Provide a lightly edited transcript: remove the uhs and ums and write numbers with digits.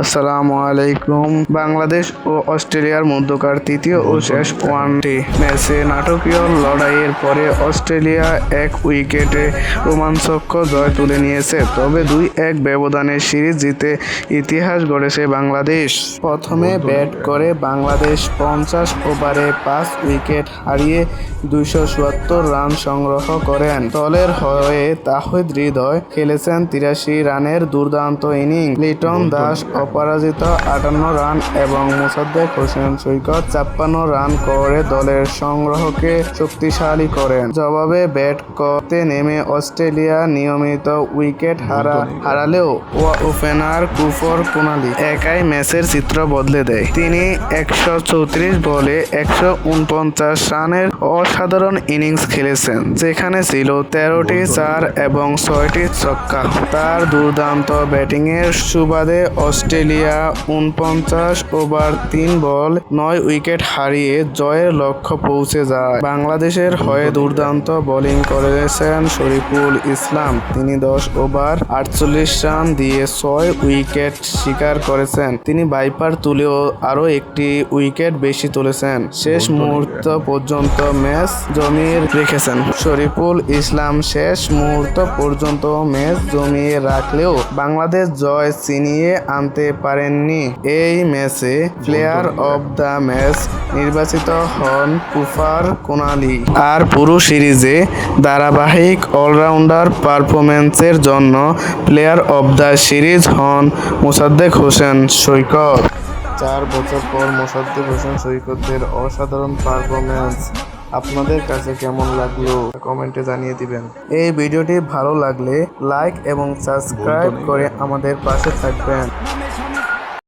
আসসালামু আলাইকুম। বাংলাদেশ ও অস্ট্রেলিয়ার মধ্যকার তৃতীয় ও শেষ ওয়ানডে ম্যাচে নাটকীয় লড়াইয়ের পরে অস্ট্রেলিয়া 1 উইকেটে রোমাঞ্চকর জয় তুলে নিয়েছে। তবে 2-1 ব্যবধানে সিরিজ জিতে ইতিহাস গড়েছে বাংলাদেশ। প্রথমে ব্যাট করে বাংলাদেশ 50 ওভারে 5 উইকেট হারিয়ে 274 রান সংগ্রহ করেন। দলের হয়ে তাহিদ হৃদয় খেলেছেন 83 রানের দুর্দান্ত ইনিংস। লিটন দাস অপরাজিত 58 রান এবং মোসাদ্দেক হোসেন সৈকত 56 রান করে দলের সংগ্রহকে শক্তিশালী করেন। জবাবে ব্যাট করতে নেমে অস্ট্রেলিয়া নিয়মিত উইকেট হারালেও ওপেনার কুপার কুনালি একাই ম্যাচের চিত্র বদলে দেয়। তিনি 134 বলে 149 রানের অসাধারণ ইনিংস খেলেছেন, যেখানে ছিল 13টি চার এবং 6টি ছক্কা। তার দুর্দান্ত ব্যাটিংয়ের সুবাদে অস্ট্রেলিয়া 49 ওভার 3 বল 9 উইকেট হারিয়ে জয়ের লক্ষ্যে পৌঁছে যায়। বাংলাদেশের হয়ে দুর্দান্ত বোলিং করেছেন শরীফুল ইসলাম। তিনি 10 ওভার 48 রান দিয়ে 6 উইকেট শিকার করেছেন। তিনি বাইপার তুলেও আরও একটি উইকেট বেশি তুলেছেন। শেষ মুহূর্ত পর্যন্ত ম্যাচ জমিয়ে রেখেছেন। শরীফুল ইসলাম শেষ মুহূর্ত পর্যন্ত ম্যাচ জমিয়ে রাখলেও বাংলাদেশ জয় ছিনিয়ে আনতে পারেননি। এই ম্যাচে প্লেয়ার অব দ্য ম্যাচ নির্বাচিত হন কুপার কুনালি। আর পুরো সিরিজে ধারাবাহিক অলরাউন্ডার পারফরম্যান্সের জন্য প্লেয়ার অব দ্য সিরিজ হন মোসাদ্দেক হোসেন সৈকত। 4 বছর পর মোসাদ্দেক হোসেন সৈকতের অসাধারণ পারফরম্যান্স আপনাদের কাছে কেমন লাগলো কমেন্টে জানিয়ে দিবেন। এই ভিডিওটি ভালো লাগলে লাইক এবং সাবস্ক্রাইব করে আমাদের পাশে থাকবেন।